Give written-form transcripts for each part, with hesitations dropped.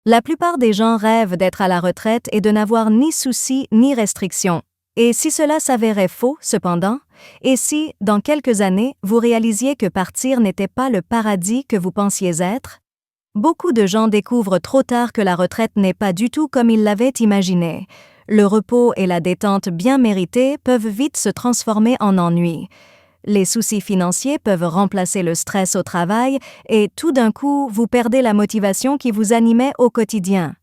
La plupart des gens rêvent d'être à la retraite et de n'avoir ni soucis ni restrictions. Et si cela s'avérait faux, cependant, et si, dans quelques années, vous réalisiez que partir n'était pas le paradis que vous pensiez être? Beaucoup de gens découvrent trop tard que la retraite n'est pas du tout comme ils l'avaient imaginé. Le repos et la détente bien méritée peuvent vite se transformer en ennui. Les soucis financiers peuvent remplacer le stress au travail et tout d'un coup, vous perdez la motivation qui vous animait au quotidien.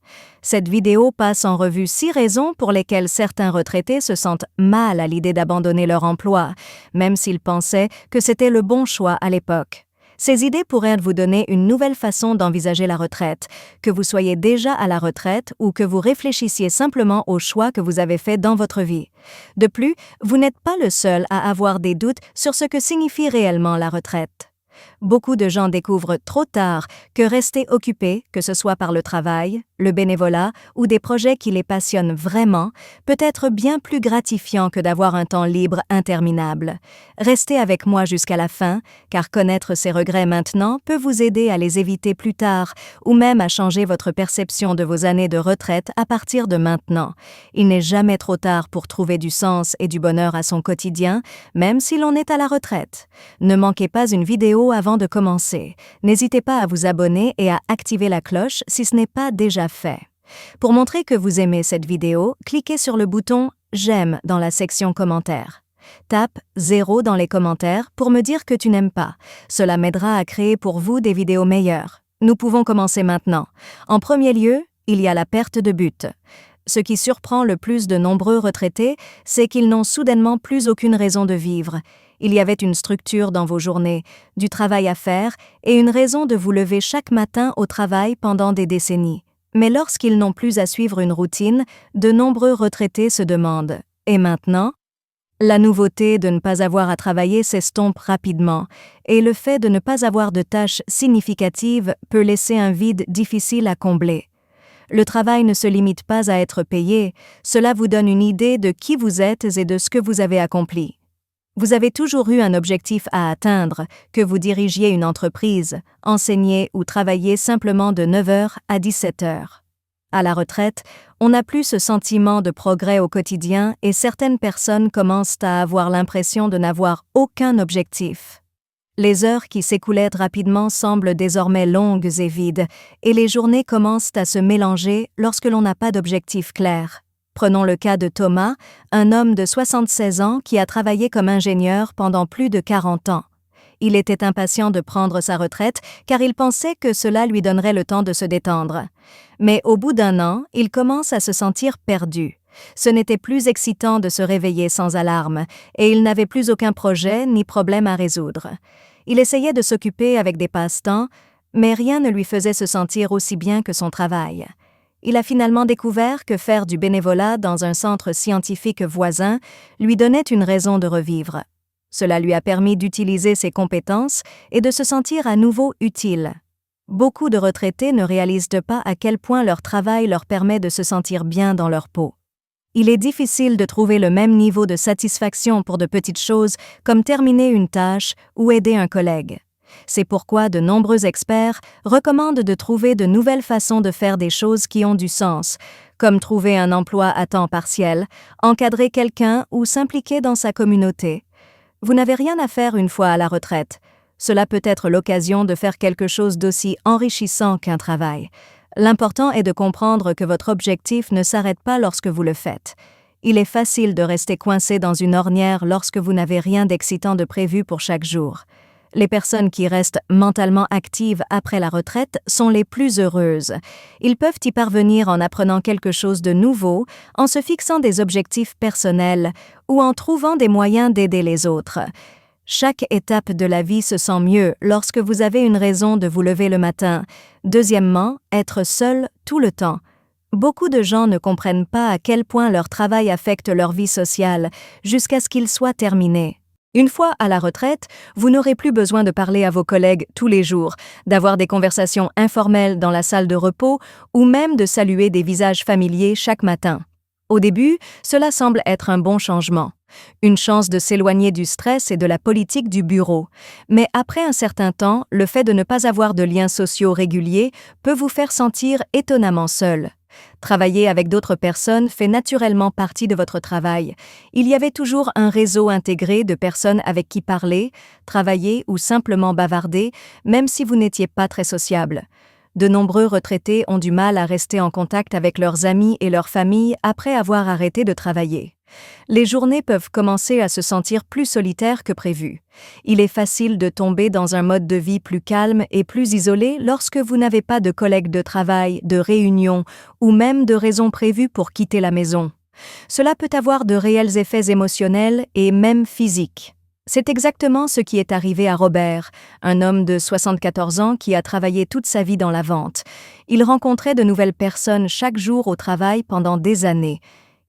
Cette vidéo passe en revue 6 raisons pour lesquelles certains retraités se sentent mal à l'idée d'abandonner leur emploi, même s'ils pensaient que c'était le bon choix à l'époque. Ces idées pourraient vous donner une nouvelle façon d'envisager la retraite, que vous soyez déjà à la retraite ou que vous réfléchissiez simplement aux choix que vous avez faits dans votre vie. De plus, vous n'êtes pas le seul à avoir des doutes sur ce que signifie réellement la retraite. Beaucoup de gens découvrent trop tard que rester occupé, que ce soit par le travail, le bénévolat ou des projets qui les passionnent vraiment, peut être bien plus gratifiant que d'avoir un temps libre interminable. Restez avec moi jusqu'à la fin, car connaître ces regrets maintenant peut vous aider à les éviter plus tard ou même à changer votre perception de vos années de retraite à partir de maintenant. Il n'est jamais trop tard pour trouver du sens et du bonheur à son quotidien, même si l'on est à la retraite. Ne manquez pas une vidéo avant de commencer. N'hésitez pas à vous abonner et à activer la cloche si ce n'est pas déjà fait. Pour montrer que vous aimez cette vidéo, cliquez sur le bouton « J'aime » dans la section commentaires. Tape 0 dans les commentaires pour me dire que tu n'aimes pas. Cela m'aidera à créer pour vous des vidéos meilleures. Nous pouvons commencer maintenant. En premier lieu, il y a la perte de but. Ce qui surprend le plus de nombreux retraités, c'est qu'ils n'ont soudainement plus aucune raison de vivre. Il y avait une structure dans vos journées, du travail à faire et une raison de vous lever chaque matin au travail pendant des décennies. Mais lorsqu'ils n'ont plus à suivre une routine, de nombreux retraités se demandent « Et maintenant ?» La nouveauté de ne pas avoir à travailler s'estompe rapidement, et le fait de ne pas avoir de tâches significatives peut laisser un vide difficile à combler. Le travail ne se limite pas à être payé, cela vous donne une idée de qui vous êtes et de ce que vous avez accompli. Vous avez toujours eu un objectif à atteindre, que vous dirigiez une entreprise, enseignez ou travaillez simplement de 9h à 17h. À la retraite, on n'a plus ce sentiment de progrès au quotidien et certaines personnes commencent à avoir l'impression de n'avoir aucun objectif. Les heures qui s'écoulaient rapidement semblent désormais longues et vides, et les journées commencent à se mélanger lorsque l'on n'a pas d'objectif clair. Prenons le cas de Thomas, un homme de 76 ans qui a travaillé comme ingénieur pendant plus de 40 ans. Il était impatient de prendre sa retraite car il pensait que cela lui donnerait le temps de se détendre. Mais au bout d'un an, il commence à se sentir perdu. Ce n'était plus excitant de se réveiller sans alarme et il n'avait plus aucun projet ni problème à résoudre. Il essayait de s'occuper avec des passe-temps, mais rien ne lui faisait se sentir aussi bien que son travail. Il a finalement découvert que faire du bénévolat dans un centre scientifique voisin lui donnait une raison de revivre. Cela lui a permis d'utiliser ses compétences et de se sentir à nouveau utile. Beaucoup de retraités ne réalisent pas à quel point leur travail leur permet de se sentir bien dans leur peau. Il est difficile de trouver le même niveau de satisfaction pour de petites choses comme terminer une tâche ou aider un collègue. C'est pourquoi de nombreux experts recommandent de trouver de nouvelles façons de faire des choses qui ont du sens, comme trouver un emploi à temps partiel, encadrer quelqu'un ou s'impliquer dans sa communauté. Vous n'avez rien à faire une fois à la retraite. Cela peut être l'occasion de faire quelque chose d'aussi enrichissant qu'un travail. L'important est de comprendre que votre objectif ne s'arrête pas lorsque vous le faites. Il est facile de rester coincé dans une ornière lorsque vous n'avez rien d'excitant de prévu pour chaque jour. Les personnes qui restent mentalement actives après la retraite sont les plus heureuses. Ils peuvent y parvenir en apprenant quelque chose de nouveau, en se fixant des objectifs personnels ou en trouvant des moyens d'aider les autres. Chaque étape de la vie se sent mieux lorsque vous avez une raison de vous lever le matin. Deuxièmement, être seul tout le temps. Beaucoup de gens ne comprennent pas à quel point leur travail affecte leur vie sociale jusqu'à ce qu'il soit terminé. Une fois à la retraite, vous n'aurez plus besoin de parler à vos collègues tous les jours, d'avoir des conversations informelles dans la salle de repos ou même de saluer des visages familiers chaque matin. Au début, cela semble être un bon changement, une chance de s'éloigner du stress et de la politique du bureau. Mais après un certain temps, le fait de ne pas avoir de liens sociaux réguliers peut vous faire sentir étonnamment seul. Travailler avec d'autres personnes fait naturellement partie de votre travail. Il y avait toujours un réseau intégré de personnes avec qui parler, travailler ou simplement bavarder, même si vous n'étiez pas très sociable. De nombreux retraités ont du mal à rester en contact avec leurs amis et leurs familles après avoir arrêté de travailler. Les journées peuvent commencer à se sentir plus solitaires que prévu. Il est facile de tomber dans un mode de vie plus calme et plus isolé lorsque vous n'avez pas de collègues de travail, de réunions ou même de raisons prévues pour quitter la maison. Cela peut avoir de réels effets émotionnels et même physiques. C'est exactement ce qui est arrivé à Robert, un homme de 74 ans qui a travaillé toute sa vie dans la vente. Il rencontrait de nouvelles personnes chaque jour au travail pendant des années.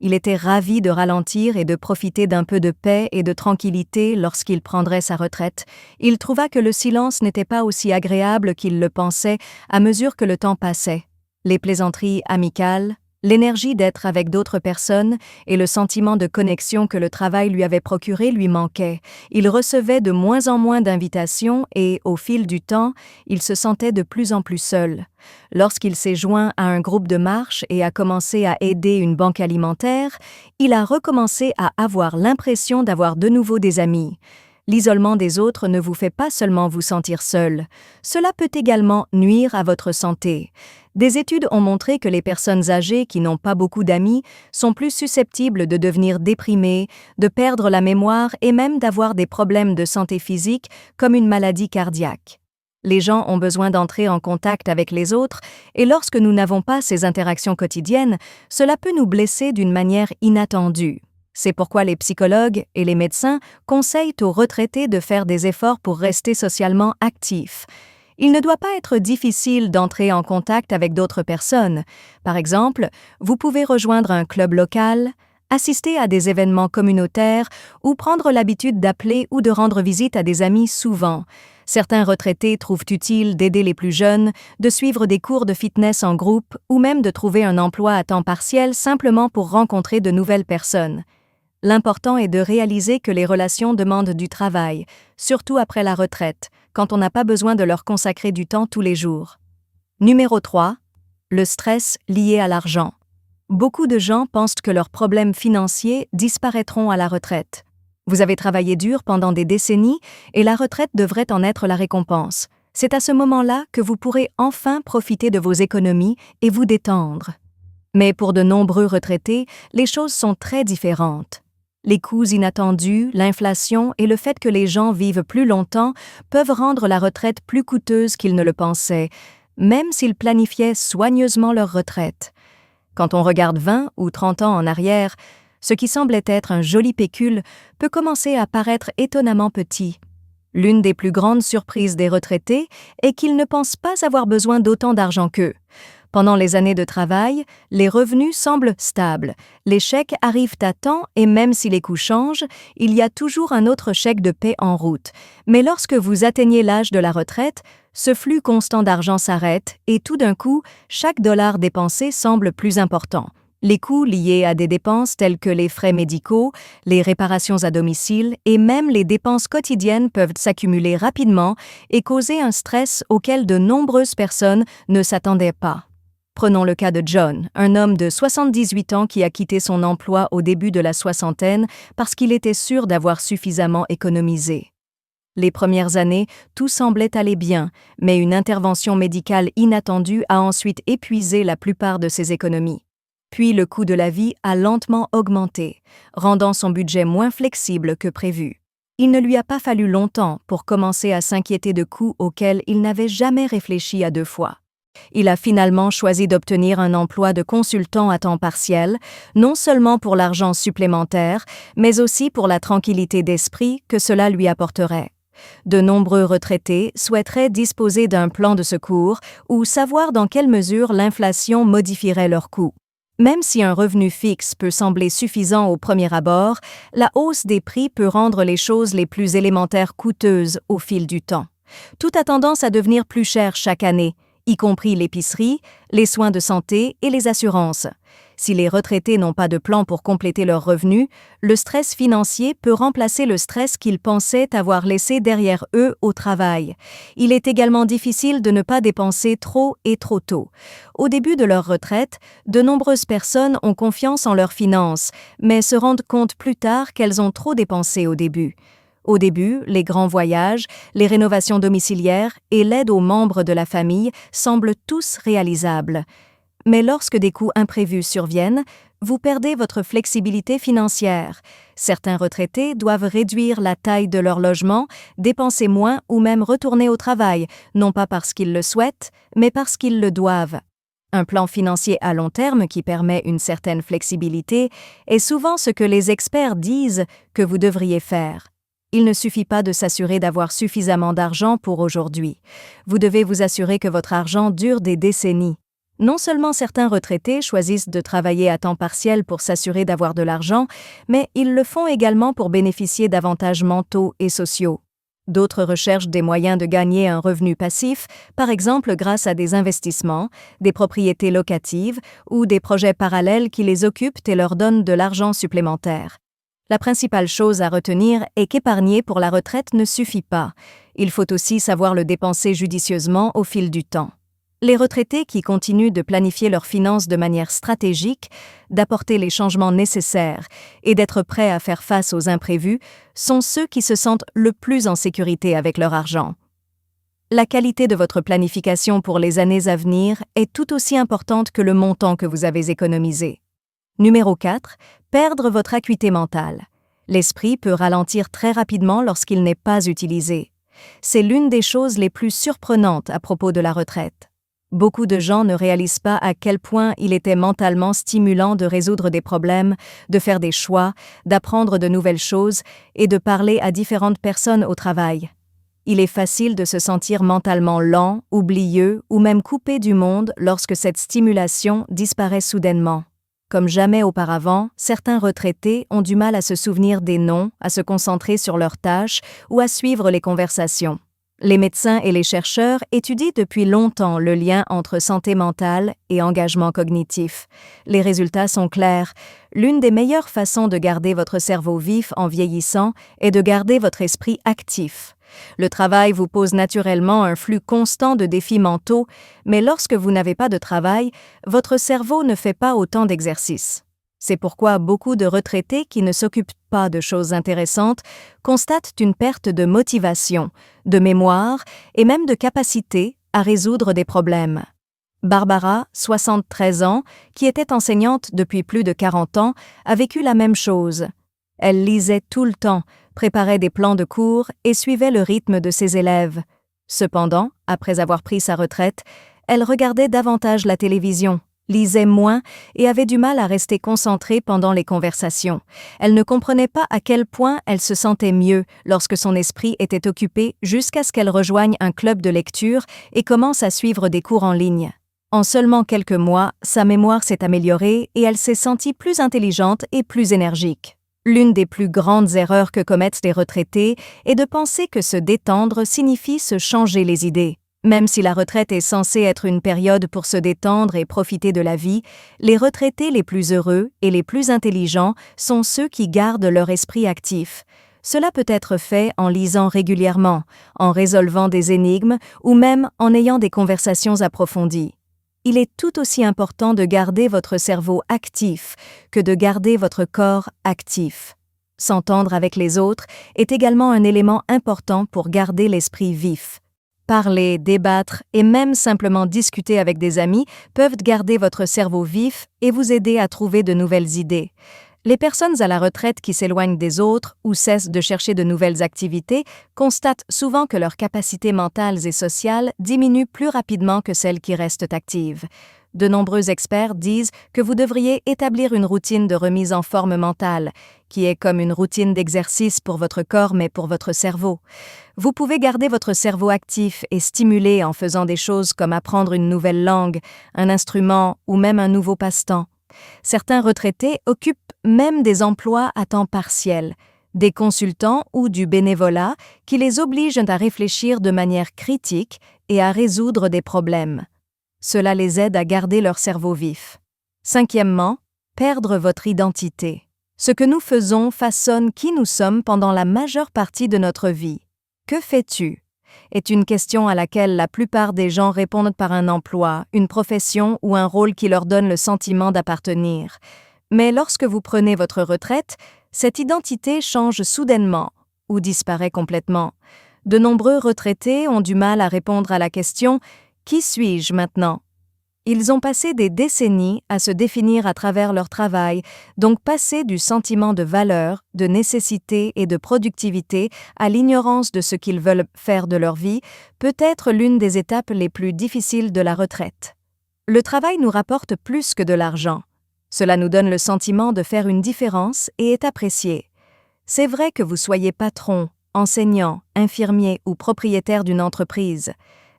Il était ravi de ralentir et de profiter d'un peu de paix et de tranquillité lorsqu'il prendrait sa retraite. Il trouva que le silence n'était pas aussi agréable qu'il le pensait à mesure que le temps passait. Les plaisanteries amicales, l'énergie d'être avec d'autres personnes et le sentiment de connexion que le travail lui avait procuré lui manquaient. Il recevait de moins en moins d'invitations et, au fil du temps, il se sentait de plus en plus seul. Lorsqu'il s'est joint à un groupe de marche et a commencé à aider une banque alimentaire, il a recommencé à avoir l'impression d'avoir de nouveau des amis. L'isolement des autres ne vous fait pas seulement vous sentir seul, cela peut également nuire à votre santé. Des études ont montré que les personnes âgées qui n'ont pas beaucoup d'amis sont plus susceptibles de devenir déprimées, de perdre la mémoire et même d'avoir des problèmes de santé physique comme une maladie cardiaque. Les gens ont besoin d'entrer en contact avec les autres et lorsque nous n'avons pas ces interactions quotidiennes, cela peut nous blesser d'une manière inattendue. C'est pourquoi les psychologues et les médecins conseillent aux retraités de faire des efforts pour rester socialement actifs. Il ne doit pas être difficile d'entrer en contact avec d'autres personnes. Par exemple, vous pouvez rejoindre un club local, assister à des événements communautaires ou prendre l'habitude d'appeler ou de rendre visite à des amis souvent. Certains retraités trouvent utile d'aider les plus jeunes, de suivre des cours de fitness en groupe ou même de trouver un emploi à temps partiel simplement pour rencontrer de nouvelles personnes. L'important est de réaliser que les relations demandent du travail, surtout après la retraite, quand on n'a pas besoin de leur consacrer du temps tous les jours. Numéro 3. Le stress lié à l'argent. Beaucoup de gens pensent que leurs problèmes financiers disparaîtront à la retraite. Vous avez travaillé dur pendant des décennies et la retraite devrait en être la récompense. C'est à ce moment-là que vous pourrez enfin profiter de vos économies et vous détendre. Mais pour de nombreux retraités, les choses sont très différentes. Les coûts inattendus, l'inflation et le fait que les gens vivent plus longtemps peuvent rendre la retraite plus coûteuse qu'ils ne le pensaient, même s'ils planifiaient soigneusement leur retraite. Quand on regarde 20 ou 30 ans en arrière, ce qui semblait être un joli pécule peut commencer à paraître étonnamment petit. L'une des plus grandes surprises des retraités est qu'ils ne pensent pas avoir besoin d'autant d'argent qu'eux. Pendant les années de travail, les revenus semblent stables, les chèques arrivent à temps et même si les coûts changent, il y a toujours un autre chèque de paie en route. Mais lorsque vous atteignez l'âge de la retraite, ce flux constant d'argent s'arrête et tout d'un coup, chaque dollar dépensé semble plus important. Les coûts liés à des dépenses telles que les frais médicaux, les réparations à domicile et même les dépenses quotidiennes peuvent s'accumuler rapidement et causer un stress auquel de nombreuses personnes ne s'attendaient pas. Prenons le cas de John, un homme de 78 ans qui a quitté son emploi au début de la soixantaine parce qu'il était sûr d'avoir suffisamment économisé. Les premières années, tout semblait aller bien, mais une intervention médicale inattendue a ensuite épuisé la plupart de ses économies. Puis le coût de la vie a lentement augmenté, rendant son budget moins flexible que prévu. Il ne lui a pas fallu longtemps pour commencer à s'inquiéter de coûts auxquels il n'avait jamais réfléchi à 2 fois. Il a finalement choisi d'obtenir un emploi de consultant à temps partiel, non seulement pour l'argent supplémentaire, mais aussi pour la tranquillité d'esprit que cela lui apporterait. De nombreux retraités souhaiteraient disposer d'un plan de secours ou savoir dans quelle mesure l'inflation modifierait leurs coûts. Même si un revenu fixe peut sembler suffisant au premier abord, la hausse des prix peut rendre les choses les plus élémentaires coûteuses au fil du temps. Tout a tendance à devenir plus cher chaque année, y compris l'épicerie, les soins de santé et les assurances. Si les retraités n'ont pas de plan pour compléter leurs revenus, le stress financier peut remplacer le stress qu'ils pensaient avoir laissé derrière eux au travail. Il est également difficile de ne pas dépenser trop et trop tôt. Au début de leur retraite, de nombreuses personnes ont confiance en leurs finances, mais se rendent compte plus tard qu'elles ont trop dépensé au début. Au début, les grands voyages, les rénovations domiciliaires et l'aide aux membres de la famille semblent tous réalisables. Mais lorsque des coûts imprévus surviennent, vous perdez votre flexibilité financière. Certains retraités doivent réduire la taille de leur logement, dépenser moins ou même retourner au travail, non pas parce qu'ils le souhaitent, mais parce qu'ils le doivent. Un plan financier à long terme qui permet une certaine flexibilité est souvent ce que les experts disent que vous devriez faire. Il ne suffit pas de s'assurer d'avoir suffisamment d'argent pour aujourd'hui. Vous devez vous assurer que votre argent dure des décennies. Non seulement certains retraités choisissent de travailler à temps partiel pour s'assurer d'avoir de l'argent, mais ils le font également pour bénéficier d'avantages mentaux et sociaux. D'autres recherchent des moyens de gagner un revenu passif, par exemple grâce à des investissements, des propriétés locatives ou des projets parallèles qui les occupent et leur donnent de l'argent supplémentaire. La principale chose à retenir est qu'épargner pour la retraite ne suffit pas. Il faut aussi savoir le dépenser judicieusement au fil du temps. Les retraités qui continuent de planifier leurs finances de manière stratégique, d'apporter les changements nécessaires et d'être prêts à faire face aux imprévus sont ceux qui se sentent le plus en sécurité avec leur argent. La qualité de votre planification pour les années à venir est tout aussi importante que le montant que vous avez économisé. Numéro 4. Perdre votre acuité mentale. L'esprit peut ralentir très rapidement lorsqu'il n'est pas utilisé. C'est l'une des choses les plus surprenantes à propos de la retraite. Beaucoup de gens ne réalisent pas à quel point il était mentalement stimulant de résoudre des problèmes, de faire des choix, d'apprendre de nouvelles choses et de parler à différentes personnes au travail. Il est facile de se sentir mentalement lent, oublieux ou même coupé du monde lorsque cette stimulation disparaît soudainement. Comme jamais auparavant, certains retraités ont du mal à se souvenir des noms, à se concentrer sur leurs tâches ou à suivre les conversations. Les médecins et les chercheurs étudient depuis longtemps le lien entre santé mentale et engagement cognitif. Les résultats sont clairs. L'une des meilleures façons de garder votre cerveau vif en vieillissant est de garder votre esprit actif. Le travail vous pose naturellement un flux constant de défis mentaux, mais lorsque vous n'avez pas de travail, votre cerveau ne fait pas autant d'exercices. C'est pourquoi beaucoup de retraités qui ne s'occupent pas de choses intéressantes constatent une perte de motivation, de mémoire et même de capacité à résoudre des problèmes. Barbara, 73 ans, qui était enseignante depuis plus de 40 ans, a vécu la même chose. Elle lisait tout le temps, préparait des plans de cours et suivait le rythme de ses élèves. Cependant, après avoir pris sa retraite, elle regardait davantage la télévision, lisait moins et avait du mal à rester concentrée pendant les conversations. Elle ne comprenait pas à quel point elle se sentait mieux lorsque son esprit était occupé jusqu'à ce qu'elle rejoigne un club de lecture et commence à suivre des cours en ligne. En seulement quelques mois, sa mémoire s'est améliorée et elle s'est sentie plus intelligente et plus énergique. L'une des plus grandes erreurs que commettent les retraités est de penser que se détendre signifie se changer les idées. Même si la retraite est censée être une période pour se détendre et profiter de la vie, les retraités les plus heureux et les plus intelligents sont ceux qui gardent leur esprit actif. Cela peut être fait en lisant régulièrement, en résolvant des énigmes ou même en ayant des conversations approfondies. Il est tout aussi important de garder votre cerveau actif que de garder votre corps actif. S'entendre avec les autres est également un élément important pour garder l'esprit vif. Parler, débattre et même simplement discuter avec des amis peuvent garder votre cerveau vif et vous aider à trouver de nouvelles idées. Les personnes à la retraite qui s'éloignent des autres ou cessent de chercher de nouvelles activités constatent souvent que leurs capacités mentales et sociales diminuent plus rapidement que celles qui restent actives. De nombreux experts disent que vous devriez établir une routine de remise en forme mentale, qui est comme une routine d'exercice pour votre corps mais pour votre cerveau. Vous pouvez garder votre cerveau actif et stimulé en faisant des choses comme apprendre une nouvelle langue, un instrument ou même un nouveau passe-temps. Certains retraités occupent même des emplois à temps partiel, des consultants ou du bénévolat qui les obligent à réfléchir de manière critique et à résoudre des problèmes. Cela les aide à garder leur cerveau vif. Cinquièmement, perdre votre identité. Ce que nous faisons façonne qui nous sommes pendant la majeure partie de notre vie. Que fais-tu? Est une question à laquelle la plupart des gens répondent par un emploi, une profession ou un rôle qui leur donne le sentiment d'appartenir. Mais lorsque vous prenez votre retraite, cette identité change soudainement ou disparaît complètement. De nombreux retraités ont du mal à répondre à la question « Qui suis-je maintenant ?» Ils ont passé des décennies à se définir à travers leur travail, donc passer du sentiment de valeur, de nécessité et de productivité à l'ignorance de ce qu'ils veulent faire de leur vie peut être l'une des étapes les plus difficiles de la retraite. Le travail nous rapporte plus que de l'argent. Cela nous donne le sentiment de faire une différence et est apprécié. C'est vrai que vous soyez patron, enseignant, infirmier ou propriétaire d'une entreprise.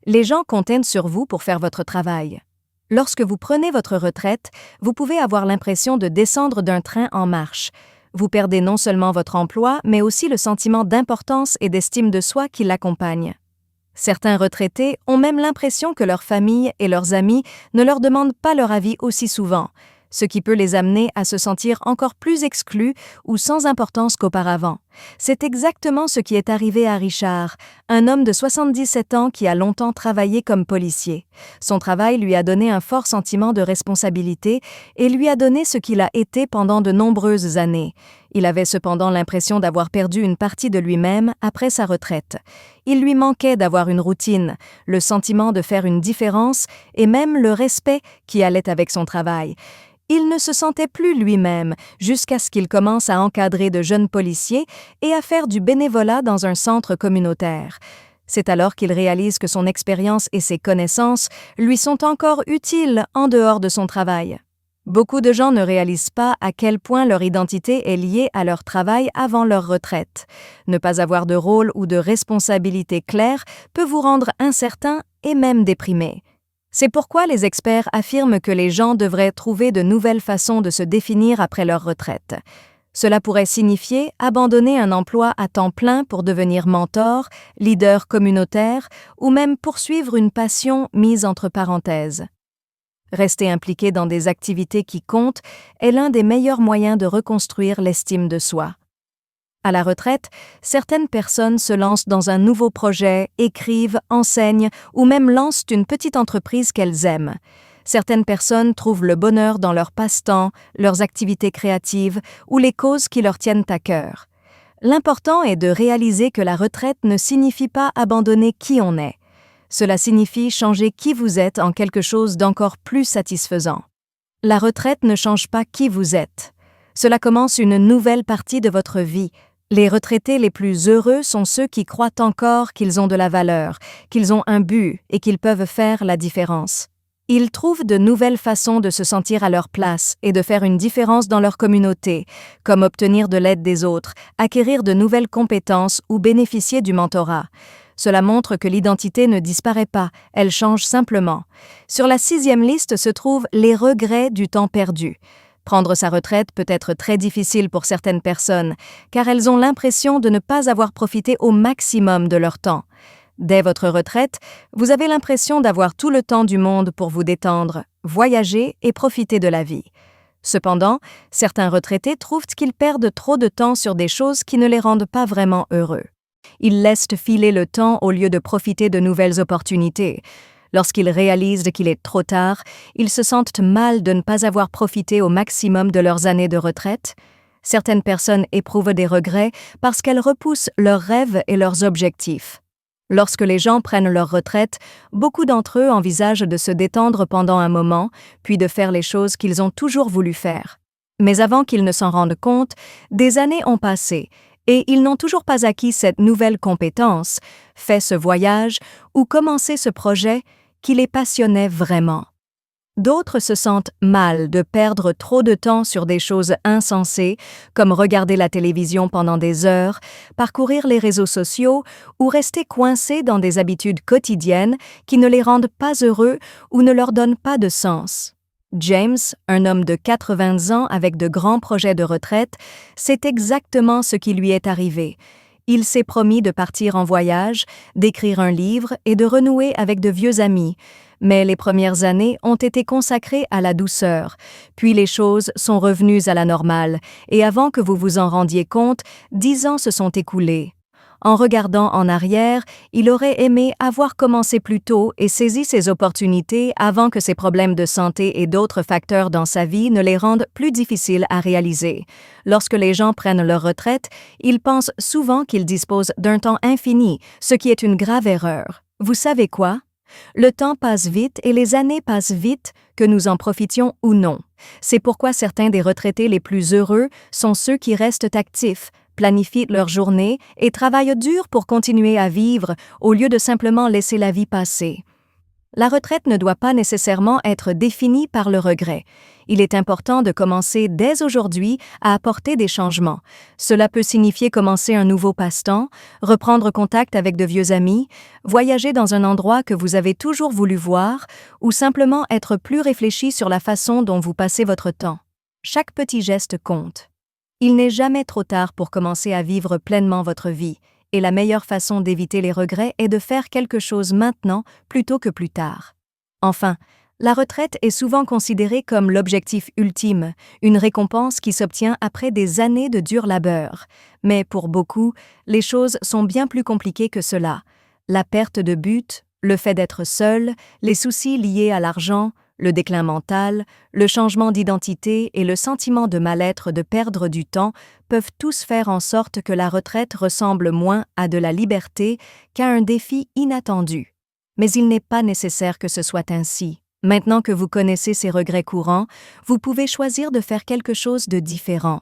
Les gens comptent sur vous pour faire votre travail. Lorsque vous prenez votre retraite, vous pouvez avoir l'impression de descendre d'un train en marche. Vous perdez non seulement votre emploi, mais aussi le sentiment d'importance et d'estime de soi qui l'accompagne. Certains retraités ont même l'impression que leur famille et leurs amis ne leur demandent pas leur avis aussi souvent, ce qui peut les amener à se sentir encore plus exclus ou sans importance qu'auparavant. C'est exactement ce qui est arrivé à Richard, un homme de 77 ans qui a longtemps travaillé comme policier. Son travail lui a donné un fort sentiment de responsabilité et lui a donné ce qu'il a été pendant de nombreuses années. Il avait cependant l'impression d'avoir perdu une partie de lui-même après sa retraite. Il lui manquait d'avoir une routine, le sentiment de faire une différence et même le respect qui allait avec son travail. Il ne se sentait plus lui-même jusqu'à ce qu'il commence à encadrer de jeunes policiers et à faire du bénévolat dans un centre communautaire. C'est alors qu'il réalise que son expérience et ses connaissances lui sont encore utiles en dehors de son travail. Beaucoup de gens ne réalisent pas à quel point leur identité est liée à leur travail avant leur retraite. Ne pas avoir de rôle ou de responsabilité claire peut vous rendre incertain et même déprimé. C'est pourquoi les experts affirment que les gens devraient trouver de nouvelles façons de se définir après leur retraite. Cela pourrait signifier abandonner un emploi à temps plein pour devenir mentor, leader communautaire ou même poursuivre une passion mise entre parenthèses. Rester impliqué dans des activités qui comptent est l'un des meilleurs moyens de reconstruire l'estime de soi. À la retraite, certaines personnes se lancent dans un nouveau projet, écrivent, enseignent ou même lancent une petite entreprise qu'elles aiment. Certaines personnes trouvent le bonheur dans leurs passe-temps, leurs activités créatives ou les causes qui leur tiennent à cœur. L'important est de réaliser que la retraite ne signifie pas abandonner qui on est. Cela signifie changer qui vous êtes en quelque chose d'encore plus satisfaisant. La retraite ne change pas qui vous êtes. Cela commence une nouvelle partie de votre vie. Les retraités les plus heureux sont ceux qui croient encore qu'ils ont de la valeur, qu'ils ont un but et qu'ils peuvent faire la différence. Ils trouvent de nouvelles façons de se sentir à leur place et de faire une différence dans leur communauté, comme obtenir de l'aide des autres, acquérir de nouvelles compétences ou bénéficier du mentorat. Cela montre que l'identité ne disparaît pas, elle change simplement. Sur la 6e liste se trouvent les regrets du temps perdu. Prendre sa retraite peut être très difficile pour certaines personnes, car elles ont l'impression de ne pas avoir profité au maximum de leur temps. Dès votre retraite, vous avez l'impression d'avoir tout le temps du monde pour vous détendre, voyager et profiter de la vie. Cependant, certains retraités trouvent qu'ils perdent trop de temps sur des choses qui ne les rendent pas vraiment heureux. Ils laissent filer le temps au lieu de profiter de nouvelles opportunités. Lorsqu'ils réalisent qu'il est trop tard, ils se sentent mal de ne pas avoir profité au maximum de leurs années de retraite. Certaines personnes éprouvent des regrets parce qu'elles repoussent leurs rêves et leurs objectifs. Lorsque les gens prennent leur retraite, beaucoup d'entre eux envisagent de se détendre pendant un moment, puis de faire les choses qu'ils ont toujours voulu faire. Mais avant qu'ils ne s'en rendent compte, des années ont passé et ils n'ont toujours pas acquis cette nouvelle compétence, fait ce voyage ou commencé ce projet qui les passionnait vraiment. D'autres se sentent mal de perdre trop de temps sur des choses insensées, comme regarder la télévision pendant des heures, parcourir les réseaux sociaux ou rester coincés dans des habitudes quotidiennes qui ne les rendent pas heureux ou ne leur donnent pas de sens. James, un homme de 80 ans avec de grands projets de retraite, c'est exactement ce qui lui est arrivé. Il s'est promis de partir en voyage, d'écrire un livre et de renouer avec de vieux amis. Mais les premières années ont été consacrées à la douceur, puis les choses sont revenues à la normale, et avant que vous vous en rendiez compte, 10 ans se sont écoulés. En regardant en arrière, il aurait aimé avoir commencé plus tôt et saisi ses opportunités avant que ses problèmes de santé et d'autres facteurs dans sa vie ne les rendent plus difficiles à réaliser. Lorsque les gens prennent leur retraite, ils pensent souvent qu'ils disposent d'un temps infini, ce qui est une grave erreur. Vous savez quoi? Le temps passe vite et les années passent vite, que nous en profitions ou non. C'est pourquoi certains des retraités les plus heureux sont ceux qui restent actifs, planifient leur journée et travaillent dur pour continuer à vivre au lieu de simplement laisser la vie passer. La retraite ne doit pas nécessairement être définie par le regret. Il est important de commencer dès aujourd'hui à apporter des changements. Cela peut signifier commencer un nouveau passe-temps, reprendre contact avec de vieux amis, voyager dans un endroit que vous avez toujours voulu voir ou simplement être plus réfléchi sur la façon dont vous passez votre temps. Chaque petit geste compte. Il n'est jamais trop tard pour commencer à vivre pleinement votre vie, et la meilleure façon d'éviter les regrets est de faire quelque chose maintenant plutôt que plus tard. Enfin, la retraite est souvent considérée comme l'objectif ultime, une récompense qui s'obtient après des années de dur labeur. Mais pour beaucoup, les choses sont bien plus compliquées que cela. La perte de but, le fait d'être seul, les soucis liés à l'argent, le déclin mental, le changement d'identité et le sentiment de mal-être de perdre du temps peuvent tous faire en sorte que la retraite ressemble moins à de la liberté qu'à un défi inattendu. Mais il n'est pas nécessaire que ce soit ainsi. Maintenant que vous connaissez ces regrets courants, vous pouvez choisir de faire quelque chose de différent.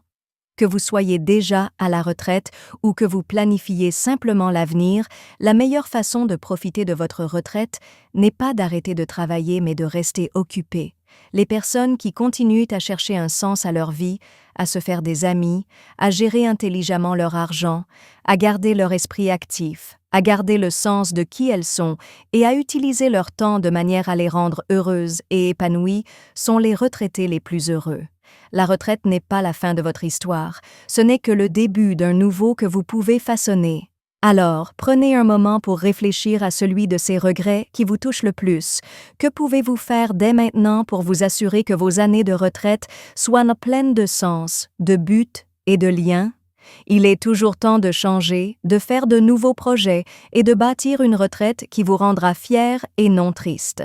Que vous soyez déjà à la retraite ou que vous planifiez simplement l'avenir, la meilleure façon de profiter de votre retraite n'est pas d'arrêter de travailler mais de rester occupé. Les personnes qui continuent à chercher un sens à leur vie, à se faire des amis, à gérer intelligemment leur argent, à garder leur esprit actif, à garder le sens de qui elles sont et à utiliser leur temps de manière à les rendre heureuses et épanouies sont les retraités les plus heureux. La retraite n'est pas la fin de votre histoire, ce n'est que le début d'un nouveau que vous pouvez façonner. Alors, prenez un moment pour réfléchir à celui de ces regrets qui vous touchent le plus. Que pouvez-vous faire dès maintenant pour vous assurer que vos années de retraite soient pleines de sens, de buts et de liens? Il est toujours temps de changer, de faire de nouveaux projets et de bâtir une retraite qui vous rendra fier et non triste.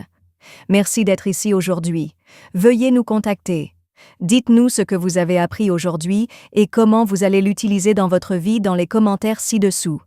Merci d'être ici aujourd'hui. Veuillez nous contacter. Dites-nous ce que vous avez appris aujourd'hui et comment vous allez l'utiliser dans votre vie dans les commentaires ci-dessous.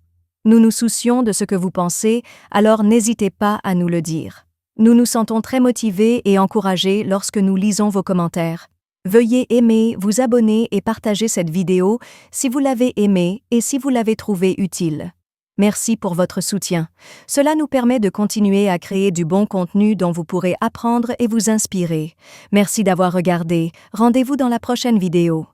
Nous nous soucions de ce que vous pensez, alors n'hésitez pas à nous le dire. Nous nous sentons très motivés et encouragés lorsque nous lisons vos commentaires. Veuillez aimer, vous abonner et partager cette vidéo si vous l'avez aimée et si vous l'avez trouvée utile. Merci pour votre soutien. Cela nous permet de continuer à créer du bon contenu dont vous pourrez apprendre et vous inspirer. Merci d'avoir regardé. Rendez-vous dans la prochaine vidéo.